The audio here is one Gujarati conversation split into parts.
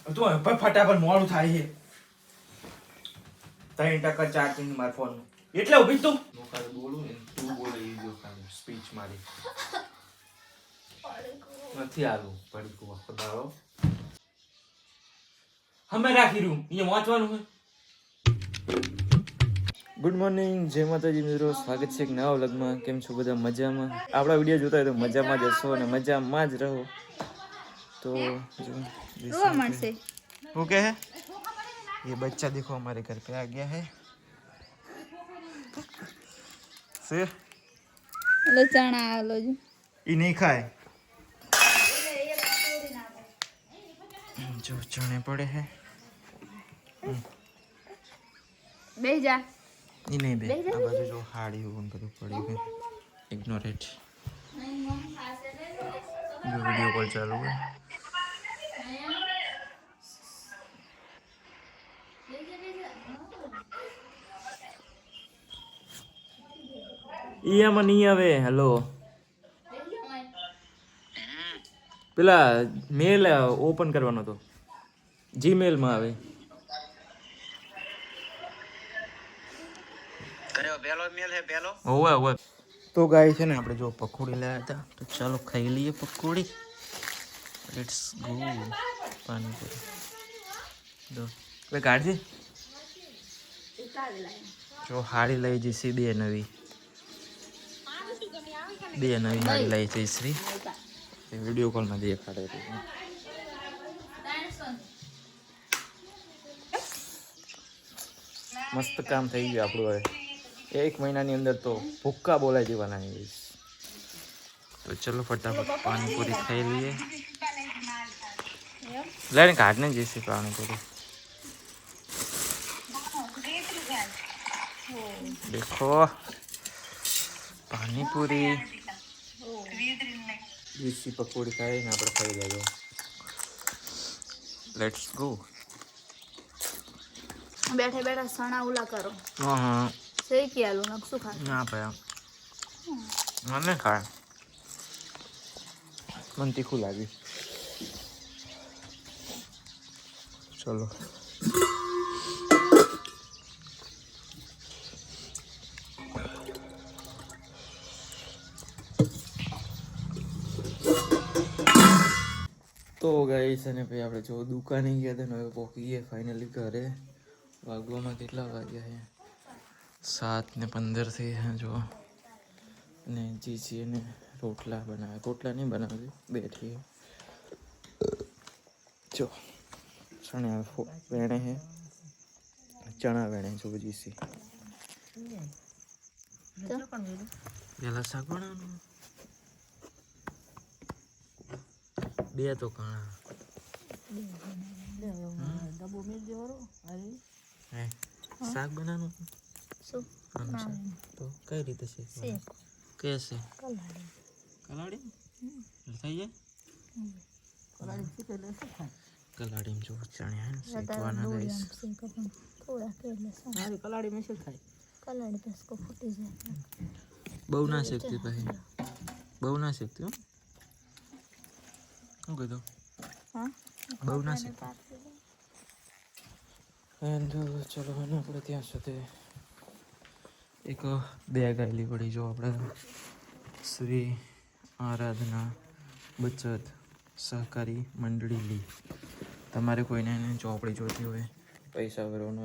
તું ફટાફટ મોડું થાય છે 3% ચાર્જિંગ મારા ફોન એટલે ઉભી તું ખાલી બોલું ને તું બોલે ઈ જો ખાલી સ્પીચ મારી નથી આલું પડી કો ખદારો હમે રાખી રૂમ અહીંયા વાંચવાનું છે ગુડ મોર્નિંગ જય માતાજી મિત્રો સ્વાગત છે એક નવા વ્લોગમાં કેમ છો બધા મજામાં આપણા વિડીયો જોતા હોય તો મજામાં જ હશો અને મજામાં જ રહો तो जो से वो क्या है ये बच्चा देखो हमारे घर पे आ गया है से लो चना लो जी ये नहीं खाए जो चने पड़े हैं बेह जा ये नहीं बे अब बाजू जो हाड़ी हो उन पर पड़ी है इग्नोर इट जो वीडियो कॉल चालू है ઈયામાં નહીં આવે હેલો પેલા મેલ ઓપન કરવાનો તો જીમેલ માં આવે કર્યો પહેલો મેલ હે પહેલો હોવે હોવે તો ગાય છે ને આપણે જો પકોડી લાવ્યા હતા તો ચાલો ખાઈ લઈએ પકોડી લેટ્સ ગો પાણીપુરી દો લે કાઢજે જો હાડી લઈ જઈશી બે નવી હાડી લઈ જઈશી વિડીયો કોલમાં દેખાડે મસ્ત કામ થઈ ગયું આપણું હવે 1 મહિનાની અંદર તો ભૂક્કા બોલાઈ દેવાના છે તો ચલો ફટાફટ પાણીપુરી ખાઈ લઈએ લઈને કાઢને જઈશી પાણીપુરી देखो पानीपुरी देसी पकौड़ी खाए ना આપણે ખાઈ લેજો લેટ્સ ગો बैठे बैठा सना उला करो હા सही किया लो नक्सु खा ના ભાઈ મને ખાય મને તીખું લાગ્યું ચલો તો ગાઈસ અને ભાઈ આપણે જો દુકાને ગયા હતા ને હવે પહોંચી ગયા ફાઇનલી ઘરે વાગવામાં કેટલા વાગ્યા છે 7:15 થઈ છે જો અને જીજી એને રોટલા નહીં બનાવી બેઠી જો ચણા વેણે છે ચણા વેણે જો જીસી પેલા શાક બનાવવાનું બે તો કાણા શાક બનાવવાનું તો કઈ રીતે છે કેસે કલાડી થઈ જાય કલાડી જો ચણ્યા શેકવાના ગાઈસ कलाड़ी में से खाई कलाड़ी पे इसको फूटी जाए બહુ ના શેકતી પછી બહુ ના શેકતી હો શું કીધું हाँ બહુ ના શેકતી એન્ડ ચલો એને આપણે ત્યાં સાથે એક બેગ આવેલી પડી જો આપણે શ્રી આરાધના બચત સહકારી મંડળી લી તમારે કોઈને એને ચોપડી જોઈતી હોય પૈસા ભરવાનો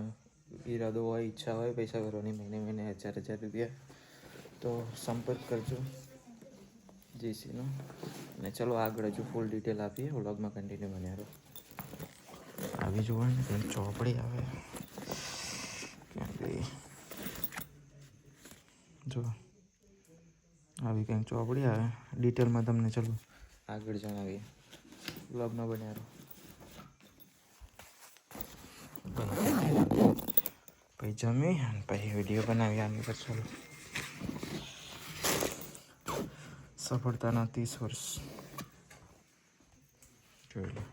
ઈરાદો હોય ઈચ્છા હોય પૈસા ભરવાની મહિને 1000 રૂપિયા તો સંપર્ક કરજો જીસીનો અને ચલો આગળ હજુ ફૂલ ડિટેલ આપીએ વ્લોગમાં કન્ટિન્યુ બન્યા રહો આવી જોવા ને કંઈક ચોપડી આવે ક્યાં ગઈ જો આવી કંઈક ચોપડી આવે ડિટેલમાં તમને ચલો આગળ જણાવીએ વ્લોગમાં બન્યા રહો પછી જમી અને પછી વિડીયો બનાવી આની પર ચાલો સફળતાના 30 વર્ષ જોઈ લો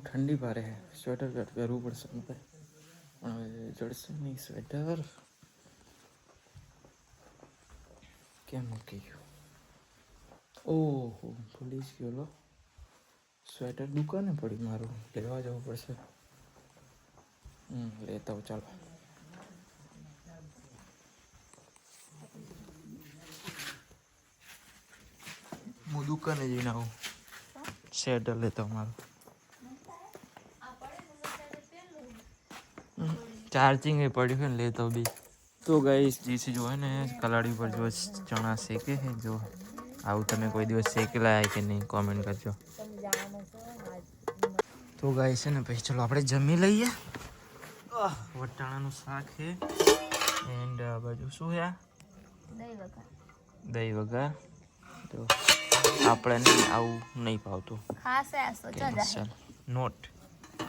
ठंडी पारे है स्वेटर कट करવું પડશે મને પણ હવે જડશે નહીં સ્વેટર કેમ મૂકી ગયો? ઓહો, ભૂલી જ ગયો લો. સ્વેટર દુકાને પડી, મારું લેવા જવું પડશે. લેતા હું, ચાલો. હું દુકાને જઈને આવું, સ્વેટર લેતા હું મારું. ચાર્જિંગ એ પડ્યું છે ને, લેતો બી. તો ગાઈસ જીસી જો હે ને કલાડી પર જો ચણા શેકે છે, જો આવું તમે કોઈ દિવસ શેકેલા કે નહીં કોમેન્ટ કરજો. તો ગાઈસ છે ને પછી ચલો આપણે જમી લઈએ. વટાણાનું શાક છે એન્ડ આ બાજુ શું છે? દહીં વઘાર. તો આપણે આવું નહીં ભાવતું. ચાલ નોટ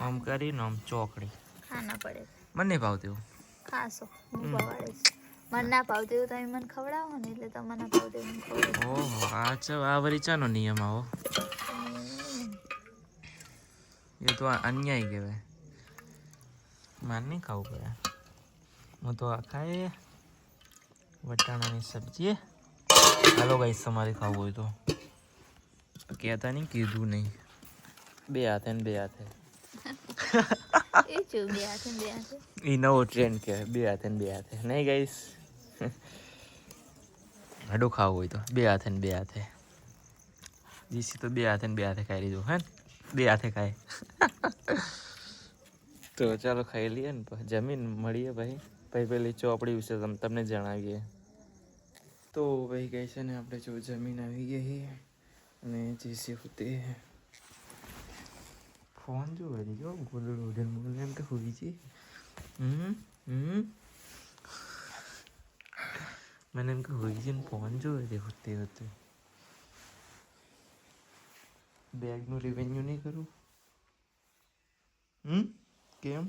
આમ કરીને આમ ચોકડી ખાના પડે મને નહીં ભાવતું. ખાસો હું ભાવડે છે. મને ના ભાવતું એવું તમે મને ખવડાવો ને એટલે તમને ના ભાવતું મને ખવડાવો. ઓહો, આ વરી ચાનો નિયમ આવો? એ તો અન્યાય કહેવાય. મારે નહીં ખાવું પડે. હું તો આ ખાય વટાણાની સબ્જી. હાલો ગાઈસ, તમારે ખાવું હોય તો કહેતા નહીં, કીધું નહીં. બે હાથે ને બે હાથે. એ જો બે હાથે બે હાથે. એ નવો ટ્રેન્ડ કહેવાય, બે હાથે ને બે હાથે. નહીં ગાઈસ, હડો ખાવું હોય તો બે હાથે ને બે હાથે. જીસી તો બે હાથે ને બે હાથે ખાઈ લીધું હે ને, બે હાથે ખાય. તો ચાલો ખાઈ લઈએ ને, જમીન મળીએ ભાઈ. પેલી ચોપડી વિશે તમને જણાવીએ. તો ભાઈ કહે છે ને આપણે જો જમીન આવી ગઈ છે અને જીસી હોતે ફોન જો વળી ગયો ગોદડું ઉડેન બોલે એમ કે હોવી છે. મને એમ કે હોવી છે ને ફોન જો વળી હોતે હોતે. બેગનું રિવેન્યુ નહીં કરું? કેમ?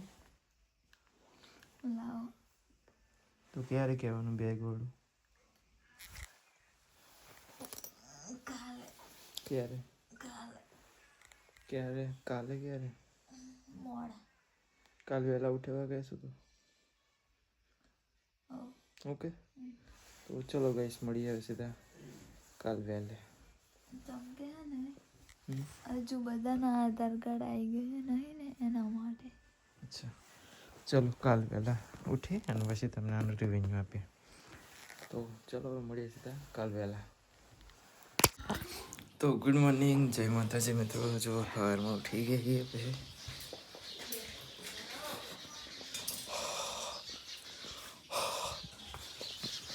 લાવો તો ક્યારે કહેવાનું બેગ વાળું? ક્યારે? ક્યારે? કાલે ક્યારે? મોડા. કાલ વહેલા ઉઠવા કહેશું તો ઓકે. તો ચલો ગાઈસ, મળીએ હવે સીધા કાલ વહેલે. તમ કે ને હજુ બધાના આધાર કાર્ડ આવી ગયું છે નહીં ને એના માટે. અચ્છા, ચલો કાલ વહેલા ઉઠી અને પછી તમને આનું રિવેન્યુ આપીએ. તો ચલો હવે મળીએ સીધા કાલ વહેલા. તો ગુડ મોર્નિંગ, જય માતાજી મિત્રો. જો સવારમાં ઉઠી ગઈ છીએ પછી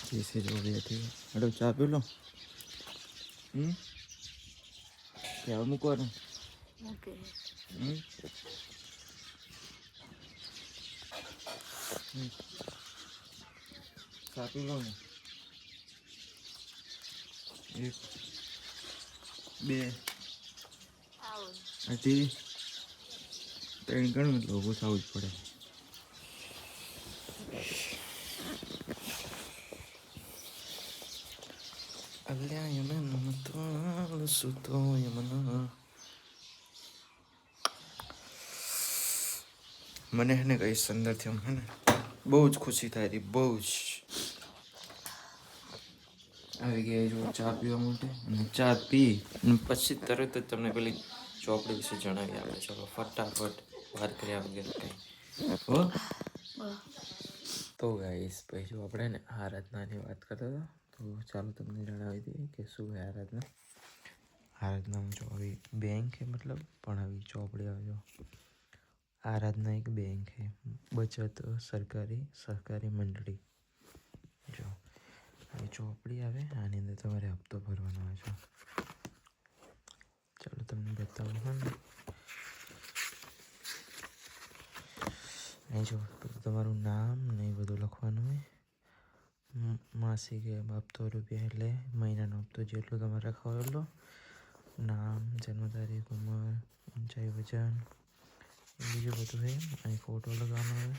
જીસી જો બી હતી. હેડો ચા પી લો. ક્યાં મૂકવાનું? ઓકે. ચા પી લો ને. એક બે હજી ત્રણ ગણ એટલે ઊભું થવું જ પડે. અલ્યા યમન તો સુતો યમન. મને હે ને કઈ અંદરથી આમ હે ને બહુ જ ખુશી થાય હતી, બહુ જ. આવી ગયા જો ચા પીવા માટે, અને ચા પી અને પછી તરત જ તમને પેલી ચોપડી વિશે જણાવી આપણે. ચલો ફટાફટ વાત કર્યા વગર કંઈ હો. તો ગાઈસ પછી જો આપણે ને આરાધનાની વાત કરતા હતા, તો ચાલો તમને જણાવી દઈએ કે શું છે આરાધના. આરાધનામાં જો આવી બેંક છે મતલબ, પણ આવી ચોપડી આવજો. આરાધના એક બેંક છે, બચત સહકારી મંડળી. જો આવી ચોપડી આવે, આની અંદર તમારે હપ્તો ભરવાનો આવે છે. ચાલો તમને બતાવું હા ને. અહીં જો તમારું નામ ને એ બધું લખવાનું હોય. માસિક હપ્તો રૂપિયા એટલે મહિનાનો હપ્તો જેટલો તમારે રખાવો એટલો. નામ, જન્મ તારીખ, ઉંમર, ઊંચાઈ, વજન, બીજું બધું છે. અહીં ફોટો લગાવવાનો હોય.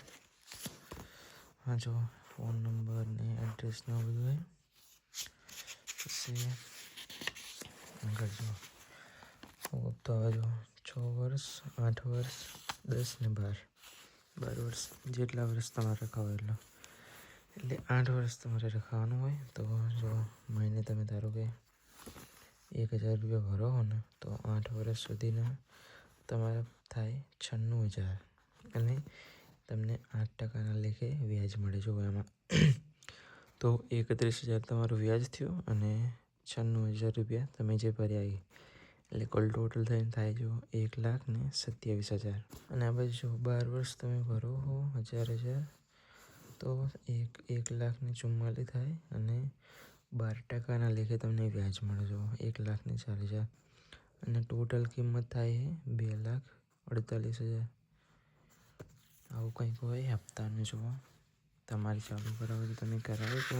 હા જો ફોન નંબર ને એડ્રેસ ને બધું હોય. પછી કરજો હપ્તો આવે જો 6 વર્ષ, 8 વર્ષ, 10 ને 12 વર્ષ જેટલા વર્ષ તમારે રખાવો એટલો. એટલે 8 વર્ષ તમારે રખાવાનું હોય. તો જો મહિને તમે ધારો કે 1000 રૂપિયા ભરો હો ને તો 8 વર્ષ સુધીના તમારે થાય 96,000 અને તમને 8% લેખે વ્યાજ મળે. જો એમાં તો 31,000 તમારું વ્યાજ થયું અને 96,000 રૂપિયા તમે જે ભર્યા એ એટલે કુલ ટોટલ થઈને થાય જો 1,27,000. અને આ બાજુ જો 12 વર્ષ તમે ભરો હો 1,000 તો 1,44,000 થાય અને 12% લેખે તમને વ્યાજ મળે. જો 1,04,000 અને ટોટલ કિંમત થાય છે 2,48,000. આવું કંઈક હોય હપ્તાનું. જો તમારે ચાલુ કરાવે તો તમે કરાવો તો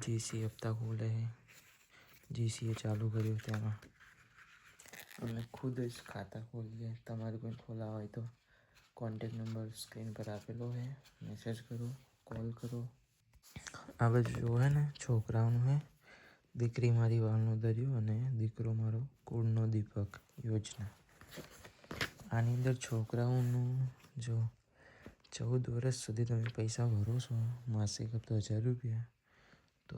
જીસી હપ્તા ખોલે છે. જીસીએ ચાલુ કર્યું તેમાં અમે ખુદ જ ખાતા ખોલીએ. તમારે કોઈ ખોલાવા હોય તો કોન્ટેક નંબર સ્ક્રીન પર આપેલો છે, મેસેજ કરો, કોલ કરો. આ બાજુ જો હે ને છોકરાઓનું હે દીકરી મારી વાલનો દરિયો અને દીકરો મારો કુળનો દીપક યોજના. આની અંદર છોકરાઓનું જો 14 વર્ષ સુધી તમે પૈસા ભરો છો માસિક હપ્તો 1,000 રૂપિયા તો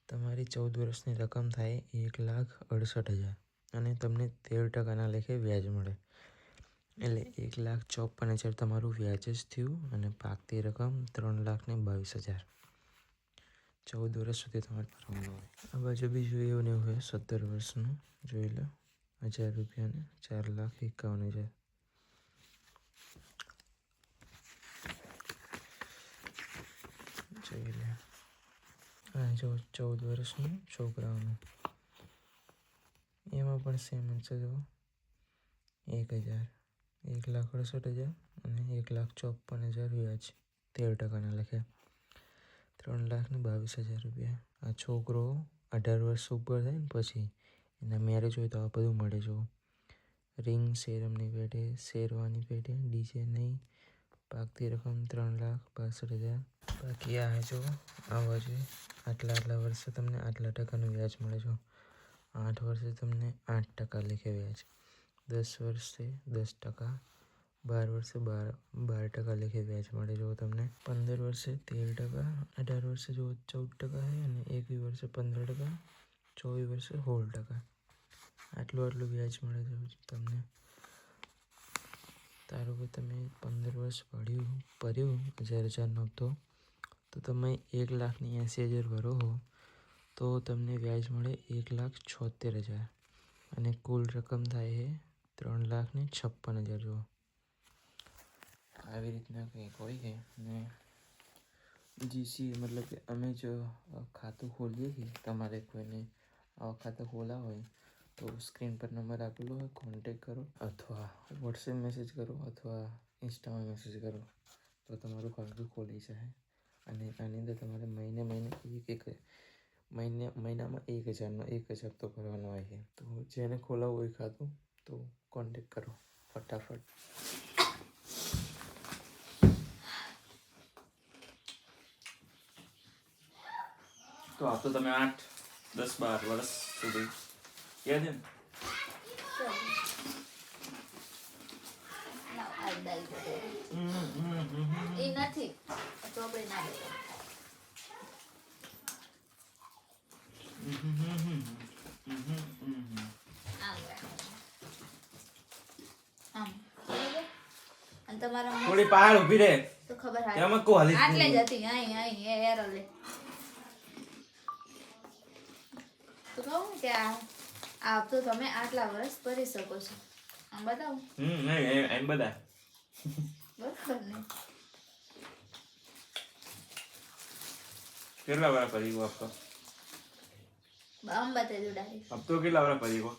તમારી 14 વર્ષની રકમ થાય 1,68,000 અને તમને 13% લેખે વ્યાજ મળે. એટલે 1,54,000 તમારું વ્યાજ જ થયું અને પાકતી રકમ 3,22,000. 14 વર્ષ સુધી તમારે ભરવાનું હોય. આ બાજુ બીજું એવું ને એવું હોય 17 વર્ષનું જોઈ લો 1,000 રૂપિયાને 4,51,000. જોઈ લે. આ જો 14 વર્ષનું છોકરાઓનું એમાં પણ સેમ જ છે. જો 1,000 1,68,000 અને 1,54,000 વ્યાજ 13% લેખે 3,22,000 રૂપિયા. આ છોકરો 18 વર્ષ ઉપર થાય ને પછી એના મેરેજ હોય તો આ બધું મળે. જો રિંગ સેરમની પેટે, શેરવાની પેટે, ડીજે નહીં, પાકતી રકમ 3,62,000. બાકી આ જો આવા જોઈએ આટલા વર્ષે તમને આટલા ટકાનું વ્યાજ મળે. જો 8 વર્ષે તમને 8% લેખે વ્યાજ, 10 વર્ષે 10%, 12 વર્ષે 12% લેખે વ્યાજ મળે. જો તમને 15 વર્ષે 13%, 18 વર્ષે જો 14% છે અને 21 વર્ષે 15%, 24 વર્ષે 16%. આટલું વ્યાજ મળે છે તમને. ધારો કે તમે 15 વર્ષ ભર્યું 1,000નો હપ્તો તો તમે 1,80,000 ભરો હો તો તમને વ્યાજ મળે 1,76,000 અને કુલ રકમ થાય છે 3,56,000. જો આવી રીતના કંઈક હોય છે. ને જીસી મતલબ કે અમે જો ખાતું ખોલીએ છીએ તમારે કોઈને આવા ખાતા ખોલા હોય તો સ્ક્રીન પર નંબર આપેલો હોય, કોન્ટેક કરો અથવા વોટ્સએપ મેસેજ કરો અથવા ઇન્સ્ટામાં મેસેજ કરો તો તમારું ખાતું ખોલી જાય. અને આની અંદર તમારે મહિનામાં 1,000 તો ભરવાનો હોય છે. તો જેને ખોલાવવું હોય ખાતું તો કોન્ટેક કરો ફટાફટ. તો આ તો તમે 8, 10, 12 વર્ષ સુધી યાદ છે ને? એ નથી તો આપણે ના લેવું. અને તમારા થોડી પાર ઊભી રહે તો ખબર હા એમાં કો હાલી આટલે જ હતી. અહીં એર લે તો કહું કે આ તો તમે આટલા વર્ષ ભરી શકો છો. આમ બતાવું એમ બધા બરાબર ને? કેટલા વાળા પડી ગયો હપ્તો? આમ બતાવી દો ડાયરેક્ટ. હપ્તો કેટલા વાળા પડી ગયો?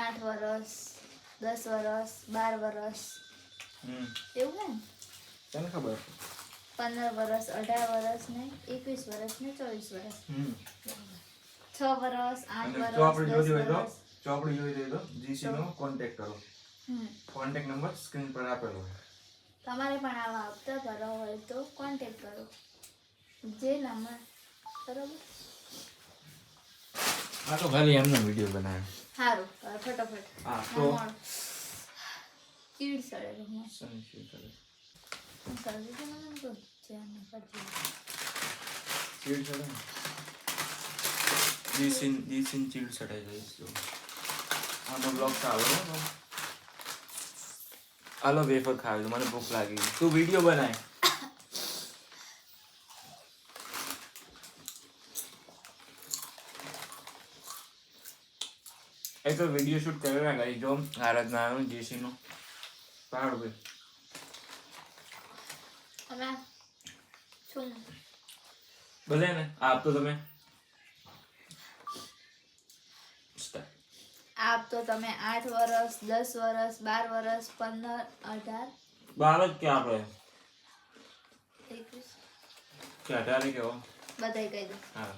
8 વર્ષ, 10 વર્ષ, 12 વર્ષ એવું ને? તને ખબર? 15 વર્ષ, 18 વર્ષ ને 21 વર્ષ ને 24 વર્ષ. 6 વર્ષ, 8 વર્ષ, 10 વર્ષ. ચોપડી જોઈ દે તો જીસી નો કોન્ટેક્ટ કરો. કોન્ટેક્ટ નંબર સ્ક્રીન પર આપેલો છે. તમારે પણ આવા હપ્તા ભરવા હોય તો કોન્ટેક્ટ કરો જે નંબર. બરોબર? આ તો ખાલી એમનો વિડિયો બનાવ્યો. સારું ફટાફટ. હા તો કીડ સડે. સર્દી તો મને તો ધ્યાન ન કરતી. ચીડ ચડે ને દીસીન ચીડ ચડાઈ જઈશ તો આનો બ્લોગ ચાલો હો. હાલો વેફર ખાવી મને ભૂખ લાગી તું વિડીયો બનાય. એક તો વિડીયો શૂટ કર્યો ગઈ જો આરાધના જેસી નો પાડ ભાઈ અમે શું ભલે ને આપ તો તમે આપ તો તમે 8 વર્ષ 10 વર્ષ 12 વર્ષ 15 18 બાળક કે આપણે 21 કે 18 કેવો બધાય કહી દો. હા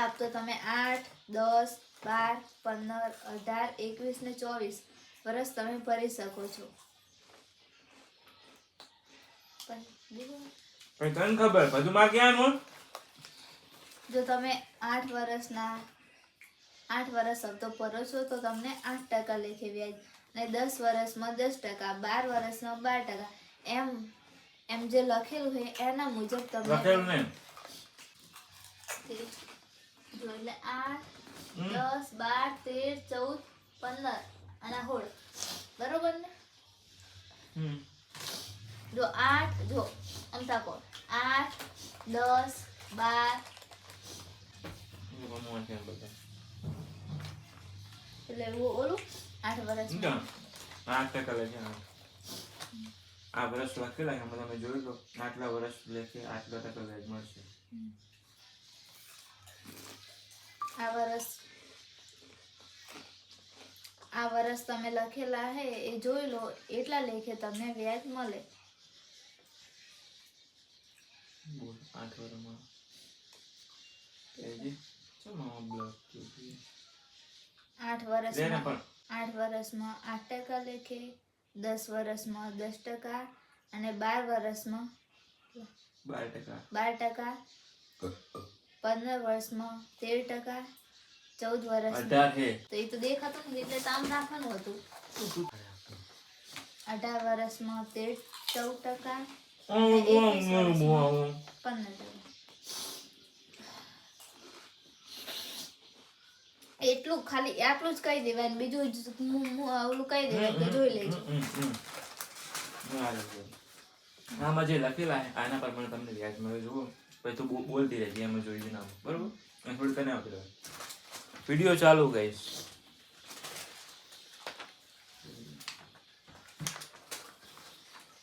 આપ તો તમે 8 10 12 15 18 21 ને 24 વર્ષ તમે ભરી શકો છો. પણ તને ખબર બધું માં ક્યાં નું જો તમે 8 વર્ષના 8 વર્ષ હપ્તો ભરો છો તો તમને 8% લેખે વ્યાજ અને 10 વર્ષમાં 10%, 12 વર્ષમાં 12%, એમ જે લખેલું છે એના મુજબ તમને લખેલું ને જો એટલે 8 10 12 13 14 15 અને 16 બરોબર ને. જો 8 જો આમ તાકો 8 10 12 એટલે ઓલું 8 વર્ષ 8% લે છે આ વર્ષ લખેલા છે તમે જોઈ લો આટલા વર્ષ લેખે આટલા ટકા વ્યાજ મળશે. આ વર્ષ તમે લખેલા હે એ જોઈ લો એટલા લેખે તમને વ્યાજ મળે. બોલ 8 વર્ષમાં કેજી ચમો બ્લોક કે 8 વર્ષમાં 8% લેખે, 10 વર્ષમાં 10% અને 12 વર્ષમાં 12%, 15 વર્ષમાં 13%, 14 વર્ષમાં તો એ તો દેખાતું નથી એટલે તામ રાખવાનું હતું. 18 વર્ષમાં 14% અને 21 વર્ષમાં 15%. એટલું ખાલી આટલું જ કહી દેવાય બીજું ઓલું કહી દેવાય કે જોઈ લેજો. આમાં જે લખેલા છે આના પર મને તમને વ્યાજ મળે જુઓ પછી તું બોલતી રહેજે એમાં જોઈ ના બરોબર અને થોડી તને આવતી રહે વિડીયો ચાલુ ગઈશ.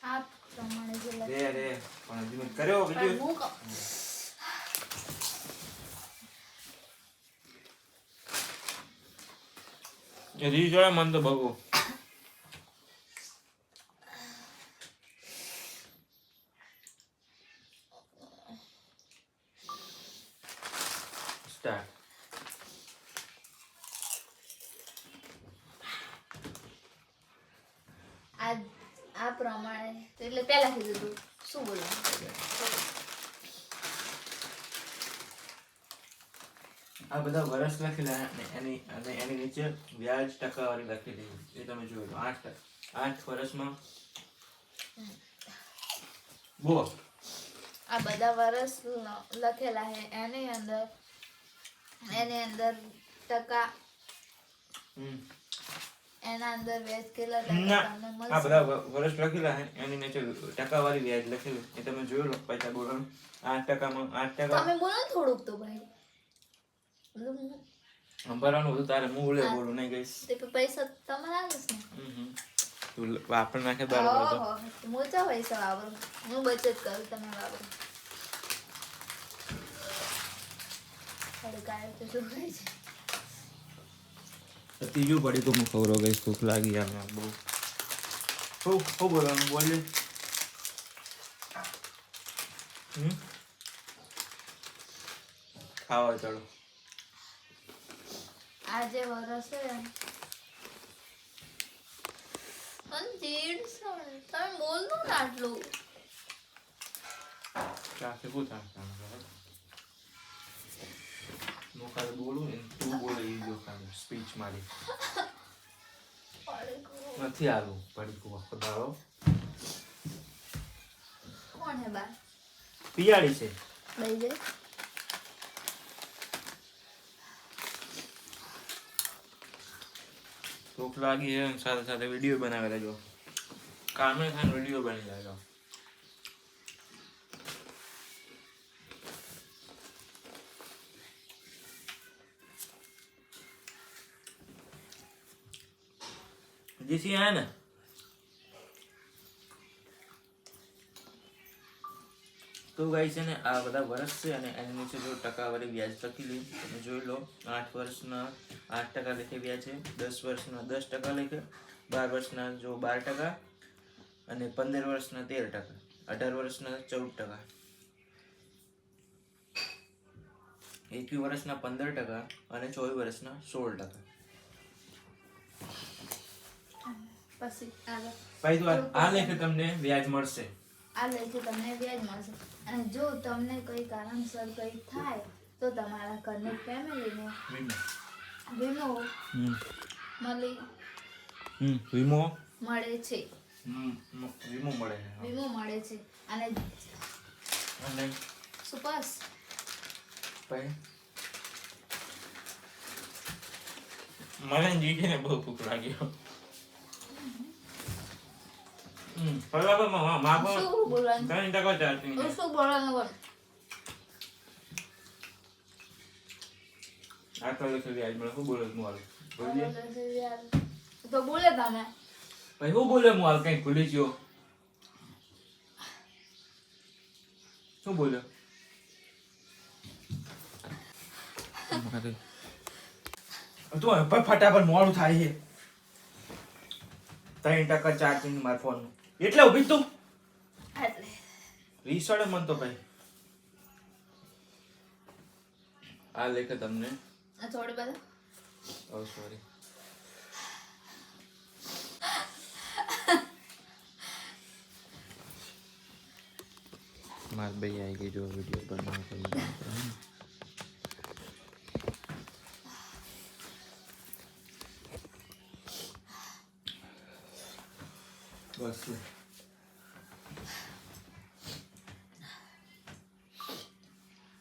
આ પ્રમાણે જે રે પણ હજી મેં કર્યો વિડીયો રીચ વાળા મન તો બગો સ્ટાર્ટ. આ પ્રમાણે એટલે પહેલા કીધું તું શું બોલવાનું. આ બધા વર્ષ લખેલા એની નીચે વ્યાજ ટકાવારી લખેલી એ તમે જોઈ લો 8 વર્ષમાં બોલ આ બધા વર્ષ લખેલા છે એની અંદર ટકા એના અંદર વ્યાજ કેટલા ટકા તમને મળશે. આ બધા વર્ષ લખેલા છે એની નીચે ટકાવારી વ્યાજ લખેલું એ તમે જોઈ લો પૈસા બોલો 8%માં 8%. તમે બોલો ને થોડુંક તો ભાઈ ભરવાનું હતું તારે હું બોલે બોલું નહીં ગઈશ તે પૈસા તમારે આવે છે ને તું વાપર નાખે બરાબર મોચા પૈસા વાપરો હું બચત કરું તમે વાપરો. તો શું થાય છે ત્રીજું પડી તો હું ખબર ગઈ ભૂખ લાગી યાર બહુ શું બોલવાનું બોલે ખાવા ચાલો. આજે વરસ છે તમે બોલજો ને આટલું ક્યાં શું થાય હું ખાલી બોલું ને તું બોલે એ જો ખાલી સ્પીચ મારી નથી આવું પડી આખો દાડો કોણ હે બા પિયાળી છે. લઈ જાય ભૂખ લાગી છે સાથે સાથે વિડીયો બનાવી લેજો. કામે ખાને વિડીયો બની લેજો. જીસી આયા ને તો ગાઈ છે ને આ બધા વર્ષ છે અને એની નીચે જો ટકાવારી વ્યાજ લખેલી તમે જોઈ લો. 8 વર્ષના 8% લેખે વ્યાજ છે, 10 વર્ષના 10% લેખે, 12 વર્ષના જો 12% અને 15 વર્ષના 13%, 18 વર્ષના 14%, 21 વર્ષના 15% અને 24 વર્ષના 16%. પછી આગળ ભાઈ તો આ લેખે તમને વ્યાજ મળશે. આ લેખે તમને વ્યાજ મળશે. અને જો તમને કોઈ કારણસર કંઈ થાય તો તમારા ઘરની ફેમિલીને વીમો વીમો મળે છે. વીમો મળે છે. વીમો મળે છે. અને અને સુપાસ ભાઈ મને જીજીને બહુ ભૂખ લાગ્યો. બરાબર માં શું બોલવાનું 3% ચાર્જિંગ. શું બોલવાનું બોલ આ તો લેખે વ્યાજ મળે. શું બોલે હું હાલ બોલીએ તો બોલે તમે ભાઈ હું બોલે હું હાલ કઈ ભૂલી ગયો. શું બોલ્યો? તું ફટાફટ મોડું થાય છે. 3% ચાર્જિંગ મારા ફોન નું એટલે ઉભી તું એટલે રીસોડે મન તો ભાઈ આ લેખે તમને થોડી બધા ઓ સોરી માર ભાઈ આવી ગઈ જો વિડિયો બનાવવા બસ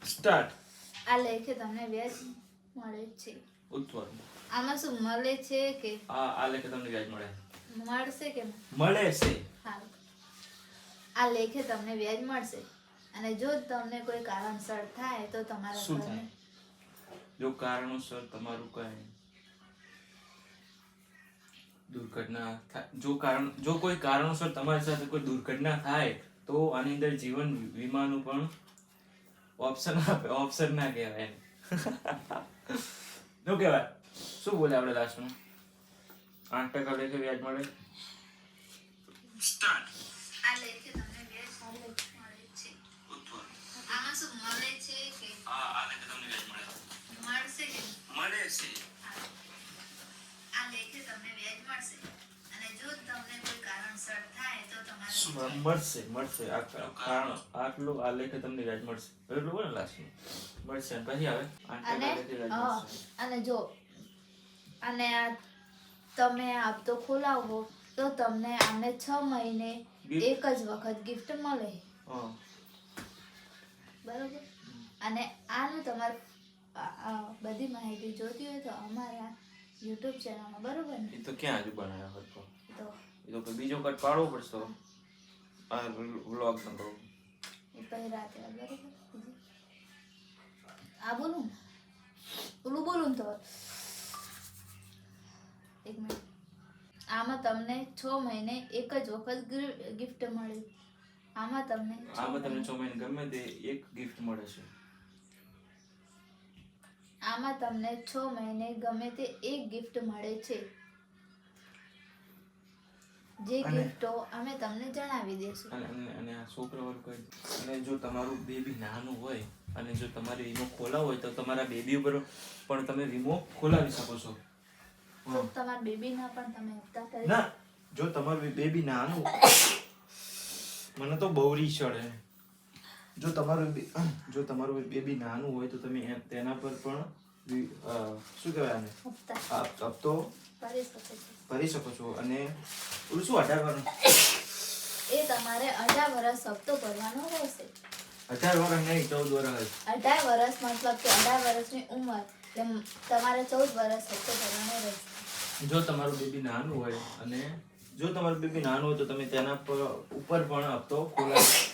સ્ટાર્ટ. આ લેખે તમને વ્યાજ મળે છે. ઉત્તર આમાં શું મળે છે કે આ લેખે તમને વ્યાજ મળે મળશે કે મળે છે. હા આ લેખે તમને વ્યાજ મળશે. અને જો તમને કોઈ કારણસર થાય તો તમારા શું ઘરને થાય? જો કારણોસર તમારું કઈ દુર્ઘટના જો કોઈ કારણોસર તમારી સાથે કોઈ દુર્ઘટના થાય તો આની અંદર જીવન વીમાનું પણ ઓપ્શન ના કહેવાય. શું કહેવાય? શું બોલે આપણે લાસ્ટમાં? 8% લેખે વ્યાજ મળે. સ્ટાર્ટ. આ લેખે તમને વ્યાજ મળે છે. આમાં શું મળે છે કે આ લેખે તમને વ્યાજ મળે મળશે કે મળે છે. આ લેખે તમને વ્યાજ મળશે. અને જો તમને કોઈ કારણસર થાય તો તમારા મળશે આ કારણ આટલું આ લેખે તમને વ્યાજ મળશે એટલું બોલે લાસ્ટમાં મળશે અને પછી આવે 8% લેખે વ્યાજ મળશે. અને જો અને આ તમે હપ્તો ખોલાવો તો તમને આને 6 મહિને એક જ વખત ગિફ્ટ મળે. બરોબર. અને આનું તમારે બધી માહિતી જોતી હોય તો અમારા YouTube ચેનલમાં બરોબર ને એ તો ક્યાં હજુ બનાવ્યો હતો તો એ તો બીજો કટ પાડવો પડશે આ વ્લોગ નંબર એ પછી રાતે બરોબર. આ બોલું ને બોલું તો એક મિનિટ. આમાં તમને 6 મહિને એક જ વખત ગિફ્ટ મળે. આમાં તમને 6 મહિને ગમે તે એક ગિફ્ટ મળે છે. આમાં તમને 6 મહિને ગમે તે એક ગિફ્ટ મળે છે. જે ગિફ્ટો અમે તમને જણાવી દેશું. અને આ છોકરાવાળું કઈ અને જો તમારું બેબી નાનું હોય અને જો તમારે વીમો ખોલાવો હોય તો તમારા બેબી ઉપર પણ તમે વીમો ખોલાવી શકો છો. તો તમારા બેબીના પણ તમે હપ્તા કરી ના જો તમારું બેબી નાનું મને તો બહુરી ચડે. જો તમારું બેબી નાનું હોય તો તમે તેના પર પણ શું કહેવાય આને હપ્તો કરી શકો છો. ભરી શકો છો. અને ઓલું શું 18% એ તમારે 18 વર્ષ હપ્તો ભરવાનો રહેશે. 18 વર્ષ નહીં 14 વર્ષ. 18 વર્ષ મતલબ કે 18 વર્ષની ઉંમર એટલે તમારે 14 વર્ષ હપ્તો ભરવાનો રહેશે. જો તમારું બેબી નાનું હોય અને જો તમારું બેબી નાનું હોય તો તમે તેના ઉપર પણ હપ્તો ખોલાવી.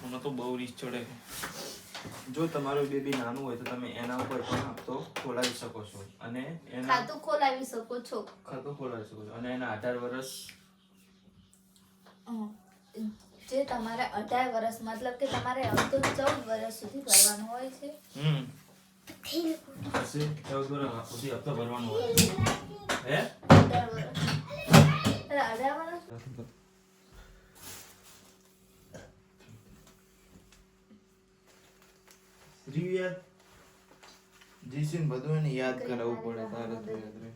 મને તો બહુ રીસ ચડે છે. જો તમારું બેબી નાનું હોય તો તમે એના ઉપર પણ હપ્તો ખોલાવી શકો છો અને એના ખાતું ખોલાવી શકો છો. ખાતું ખોલાવી શકો છો અને એના 18 વર્ષ જે તમારે 18 વર્ષ મતલબ કે તમારે હપ્તો 14 વર્ષ સુધી ભરવાનો હોય છે. પછી 14 વર્ષ સુધી હપ્તો ભરવાનો હોય. હે 18 વર્ષ. 18 વર્ષ રિયા જીસીન બધું એને યાદ કરાવવું પડે તારે તો યાદ રહે.